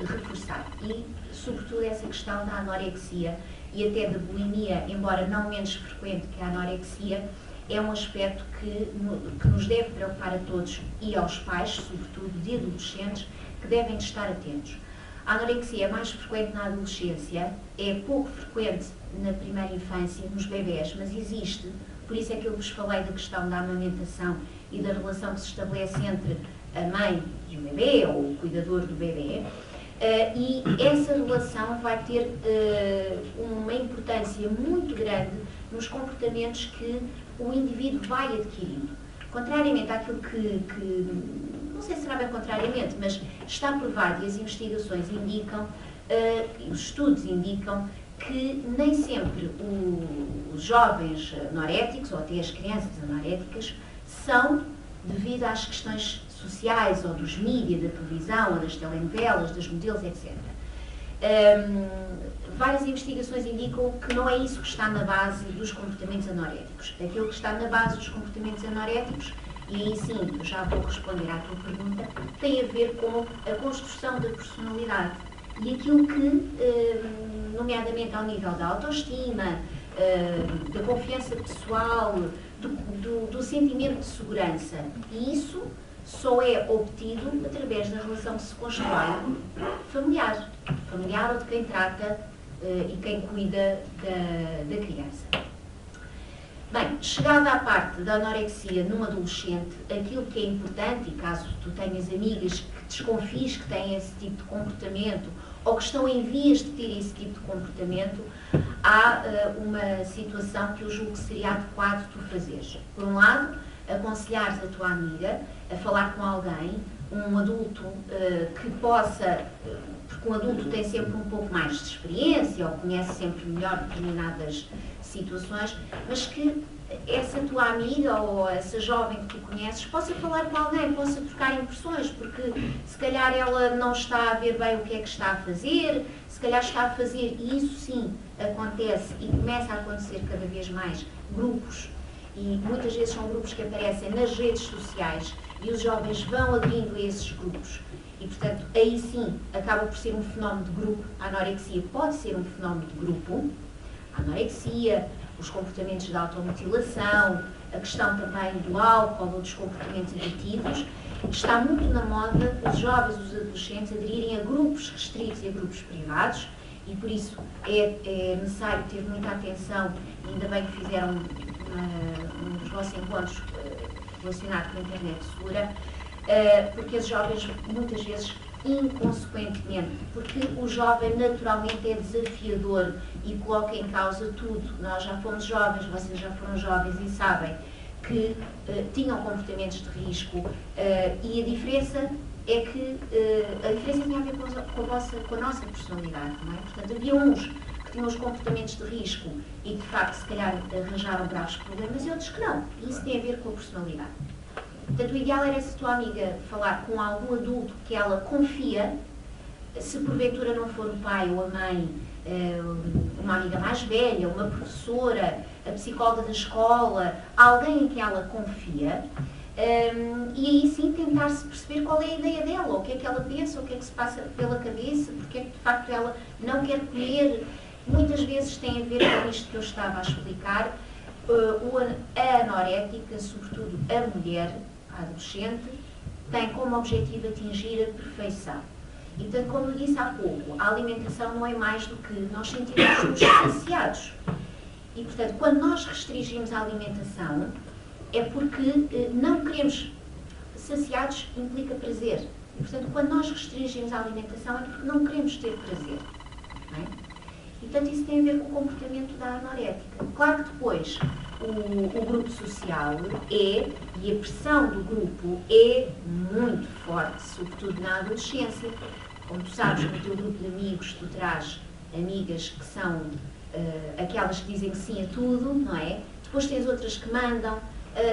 reforçar. E, sobretudo, essa questão da anorexia e até da bulimia, embora não menos frequente que a anorexia, é um aspecto que nos deve preocupar a todos e aos pais, sobretudo de adolescentes, que devem de estar atentos. A anorexia é mais frequente na adolescência, é pouco frequente na primeira infância, nos bebés, mas existe. Por isso é que eu vos falei da questão da amamentação e da relação que se estabelece entre a mãe e o bebê, ou o cuidador do bebê. E essa relação vai ter uma importância muito grande nos comportamentos que o indivíduo vai adquirindo. Contrariamente àquilo que não sei se será bem contrariamente, mas está provado e as investigações indicam, os estudos indicam, que nem sempre os jovens anoréticos, ou até as crianças anoréticas, são devido às questões sociais, ou dos mídias, da televisão, ou das telenovelas, dos modelos, etc. Várias investigações indicam que não é isso que está na base dos comportamentos anoréticos. Aquilo que está na base dos comportamentos anoréticos, e aí sim, eu já vou responder à tua pergunta, tem a ver com a construção da personalidade e aquilo que, nomeadamente ao nível da autoestima, da confiança pessoal, do sentimento de segurança. E isso só é obtido através da relação que se constrói familiar ou de quem trata e quem cuida da criança. Bem, chegada à parte da anorexia num adolescente, aquilo que é importante, e caso tu tenhas amigas que desconfies que têm esse tipo de comportamento ou que estão em vias de ter esse tipo de comportamento, há uma situação que eu julgo que seria adequado tu fazeres. Por um lado, aconselhares a tua amiga a falar com alguém, um adulto que possa, porque um adulto tem sempre um pouco mais de experiência ou conhece sempre melhor determinadas situações, mas que essa tua amiga ou essa jovem que tu conheces possa falar com alguém, possa trocar impressões, porque se calhar ela não está a ver bem o que é que está a fazer, se calhar está a fazer, e isso sim acontece e começa a acontecer cada vez mais, grupos, e muitas vezes são grupos que aparecem nas redes sociais e os jovens vão aderindo a esses grupos. E, portanto, aí sim acaba por ser um fenómeno de grupo. A anorexia pode ser um fenómeno de grupo. A anorexia, os comportamentos de automutilação, a questão também do álcool ou dos comportamentos aditivos. Está muito na moda os jovens, os adolescentes aderirem a grupos restritos e a grupos privados e por isso é necessário ter muita atenção, e ainda bem que fizeram um dos vossos encontros relacionado com a internet segura, porque os jovens muitas vezes inconsequentemente, porque o jovem naturalmente é desafiador e coloca em causa tudo. Nós já fomos jovens, vocês já foram jovens e sabem que tinham comportamentos de risco e a diferença é que a diferença tinha a ver com a nossa personalidade, não é? Portanto, havia uns que tinham os comportamentos de risco e que de facto se calhar arranjaram graves problemas e outros que não. E isso tem a ver com a personalidade. Portanto, o ideal era se a tua amiga falar com algum adulto que ela confia, se porventura não for o pai ou a mãe, uma amiga mais velha, uma professora, a psicóloga da escola, alguém em que ela confia, e aí sim tentar-se perceber qual é a ideia dela, o que é que ela pensa, o que é que se passa pela cabeça, porque é que de facto ela não quer comer. Muitas vezes tem a ver com isto que eu estava a explicar, a anorética, sobretudo a mulher, a adolescente, tem como objetivo atingir a perfeição. E, portanto, como eu disse há pouco, a alimentação não é mais do que nós sentirmos-nos saciados. E, portanto, quando nós restringimos a alimentação, é porque não queremos. Saciados implica prazer. E, portanto, quando nós restringimos a alimentação, é porque não queremos ter prazer. Não é? E, portanto, isso tem a ver com o comportamento da anorética. Claro que depois o grupo social e a pressão do grupo é muito forte, sobretudo na adolescência. Como tu sabes, no teu grupo de amigos, tu traz amigas que são aquelas que dizem que sim a tudo, não é? Depois tens outras que mandam,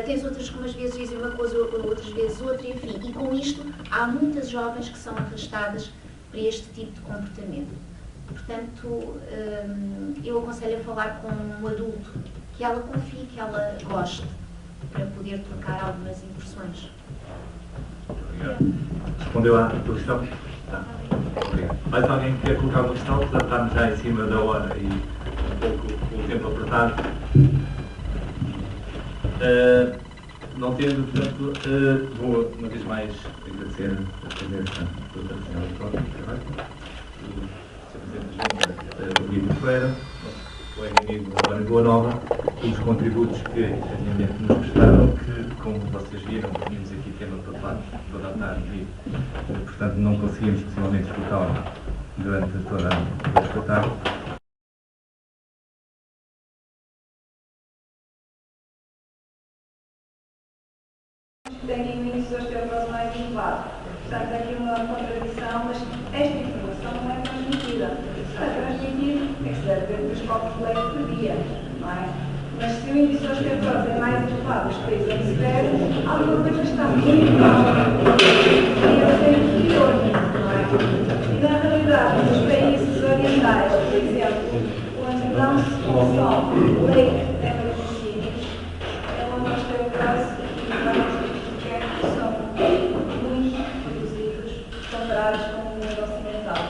tens outras que umas vezes dizem uma coisa, outras vezes outra, enfim. E com isto, há muitas jovens que são arrastadas para este tipo de comportamento. Portanto, eu aconselho a falar com um adulto que ela confie, que ela goste, para poder trocar algumas impressões. Obrigado. Respondeu à tua questão? Tá. Obrigado. Mais alguém quer colocar uma questão? Portanto, estamos já em cima da hora e um pouco com o tempo apertado. Não tendo, portanto, vou uma vez mais agradecer a presença da Sra. Eletrónica, o Guido Ferreira, o amigo António Boa Nova, os contributos que efetivamente nos prestaram, que, como vocês viram, tínhamos aqui tema para falar toda a tarde e, portanto, não conseguimos possivelmente escutá-lo durante toda esta tarde. Tem no início dos teus mais elevado. Portanto, aqui uma contradição, mas esta informação não é transmitida. Se é transmitido, é que se deve ver dos copos de leite por dia, não é? Mas se o índice de osteoporose é mais elevado, os países em que se deve, alguma coisa está muito mal. E ele tem inferior, não é? E na realidade, nos países orientais, por exemplo, onde não se consome leite de laticínios, é onde a osteoporose são muito reduzidos comparados com o mundo ocidental.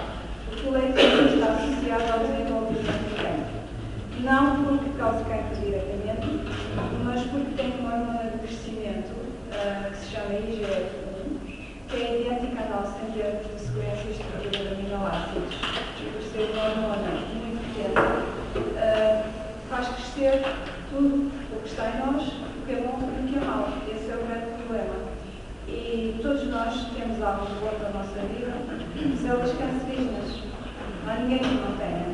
Porque o leite está associado ao desenvolvimento do cancro. Não porque cause cancro diretamente, mas porque tem uma hormona de crescimento que se chama IGF-1, que é idêntica à nossa em termos de sequência e estrutura de aminoácidos. E por ser uma hormona muito potente, faz crescer tudo o que está em nós, o que é bom e o que é mau. Esse é o grande problema. E todos nós temos algo de bom da nossa vida, células cancerígenas. Não há ninguém que não tenha.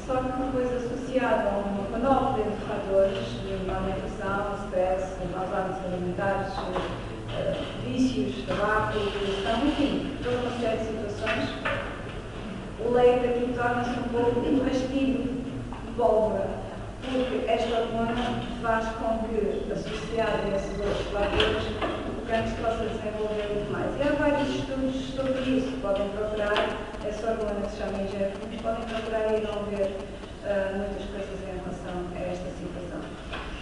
Só que depois associado a uma panóplia de fatores, de alimentação, stress, maus hábitos alimentares, vícios, tabaco, enfim, toda uma série de situações, o leite aqui torna-se um pouco um rastilho de pólvora, porque esta hormona faz com que, associado a esses outros fatores, o cancro possa desenvolver muito mais. E há vários estudos sobre isso. Podem procurar essa hormona que se chama IGF, podem procurar e vão ver muitas coisas em relação a esta situação.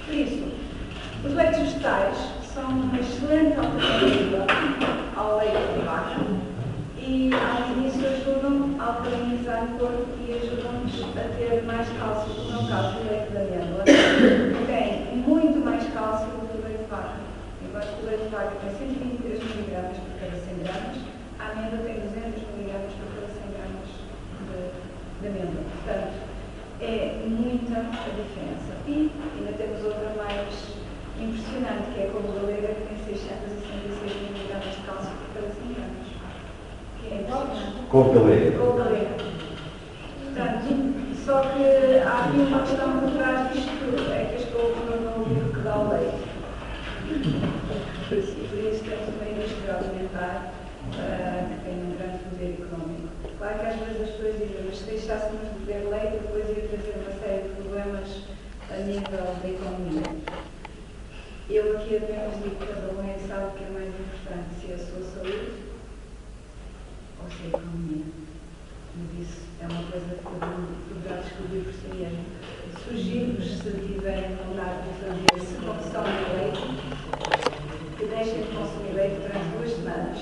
Por isso, os leites vegetais são uma excelente alternativa ao leite de vaca e, além disso, ajudam a alcalinizar o corpo e ajudam-nos a ter mais cálcio, que no caso do leite de amêndoa, que tem muito mais cálcio do que o leite de vaca. Enquanto que o leite de vaca tem 123 mg por cada 100 gramas, a amêndoa tem 200 mg por cada 100 gramas de amêndoa. Portanto, é muita a diferença. E ainda temos outra mais impressionante, que é a couve galega, que tem 666 mg de cálcio por cada 100 gramas. Que É impressionante. Com o Peleira. Com o Peleira. Portanto, só que há aqui uma questão por trás disto tudo, é que estou no livro que dá o leite. Por isso temos uma indústria alimentar que tem um grande poder económico. Claro que às vezes as pessoas dizem, mas se deixássemos de beber leite, depois ia trazer uma série de problemas a nível da economia. Eu aqui apenas digo que cada um sabe o que é mais importante, se é a sua saúde ou se é a economia. Mas isso é uma coisa que cada um poderá descobrir por si mesmo. Sugiro-vos, se tiverem vontade de fazer, se consomem leite, que deixem de consumir leite durante 2 semanas.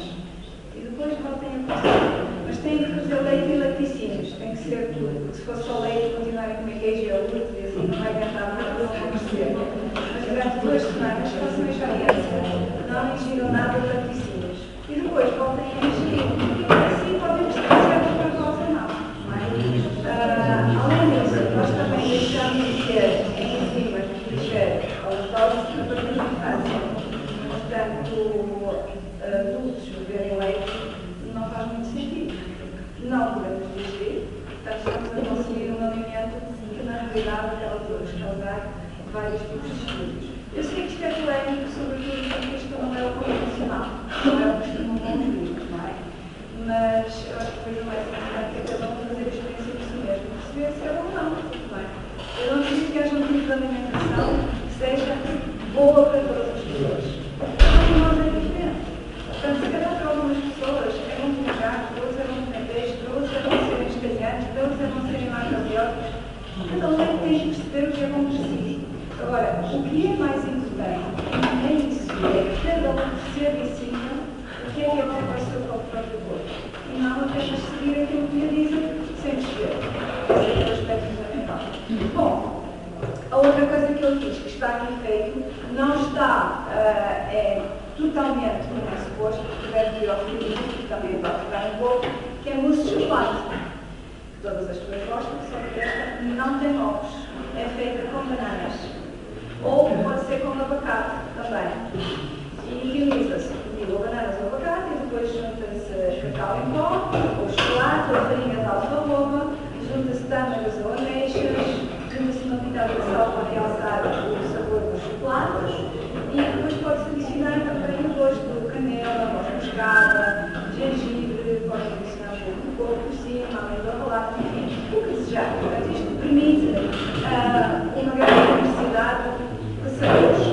E depois voltem a consumir. Mas têm que fazer leite e laticínios, tem que ser tudo. Se fosse só leite, continuarem a comer queijo e iogurte, e assim não vai aguentar nada, não vão perceber. Mas durante 2 semanas, façam a experiência, não ingiram nada de laticínios. E depois voltem a ingerir. Assim podem perceber se é uma coisa ou não. Além disso, nós também deixamos de ter enzimas de lixeiro ou lactose a partir da infância. Portanto, adultos beberem leite não faz muito sentido. Não podemos digerir, portanto estamos a consumir um alimento que na realidade acaba por nos causar vários tipos de distúrbios. Eu sei que isto é polémico, sobretudo porque isto não é o convencional, não é o que costumam consumir, não é? Mas eu acho que depois o mais importante é cada um fazer a experiência por si mesmo, perceber se é bom ou não, não é? Eu não digo que haja um tipo de alimentação que seja boa para todas as pessoas. Para nós é diferente. Portanto, se calhar para algumas pessoas é bom comer carne, outros é bom comer peixe, outros é bom serem vegetarianos, outros é bom serem macrobióticos. Cada um tem que perceber o que é bom para si. Agora, o que é mais importante é isso, é que cada um perceba e sinta o que é bom para o seu próprio corpo. E não apenas seguir aquilo que lhe dizem sem perceber. Esse é o aspecto fundamental. Bom, a outra coisa que eu fiz, que está aqui feito, não está totalmente como é suposto, porque deve vir ao frigorífico, que também vai ficar um pouco, que é mousse de chocolate. Todas as pessoas gostam, só que esta não tem ovos. É feita com bananas. Ou pode ser com abacate também. E utiliza-se ou bananas ou abacate, e depois junta-se cacau em pó, ou chocolate, ou farinha de alfarroba, junta-se tâmaras ou ameixas, junta-se uma pitada de sal para realçar o sabor dos chocolates, e depois pode-se adicionar também o gosto de canela, noz moscada, gengibre, pode adicionar um pouco de coco por cima, além do abalado, enfim, o que desejar. Portanto, isto permite uma grande diversidade de sabores.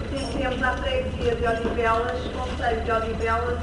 Pertencemos à freguesia de Odivelas, concelho de Odivelas.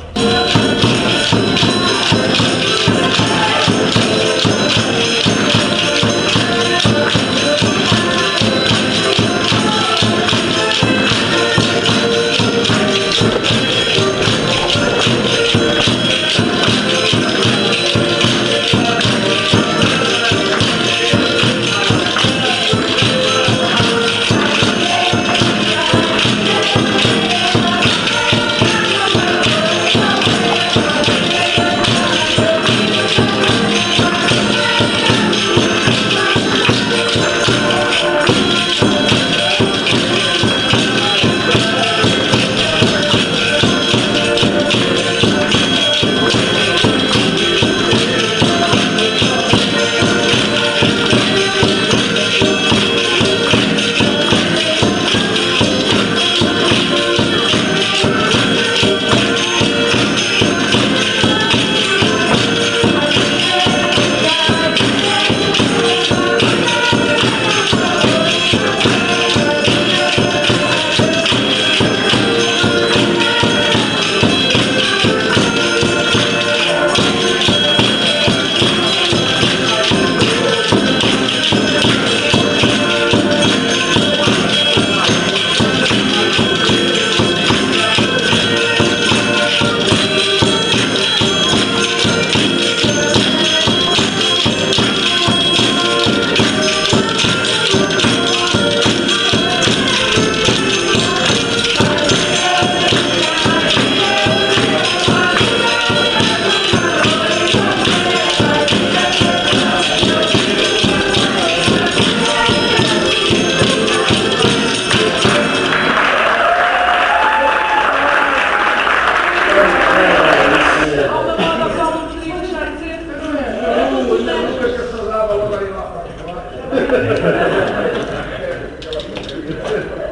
Há uma moda a qual não poderia deixar de ser.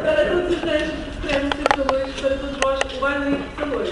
Para todos os anjos que querem ser salões, para todos vós, o baile de salões.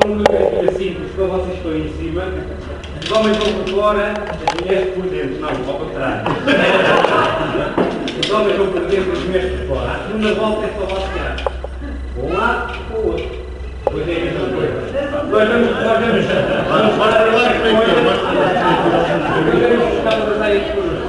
uma mecânica simples, como vocês estão em cima, os homens vão por fora, as mulheres por dentro, não, ao contrário. Os homens vão por dentro, as mulheres por fora. A segunda volta é só basear. Para um lado, para o outro. Depois é a mesma coisa. Nós vamos buscar todas as áreas por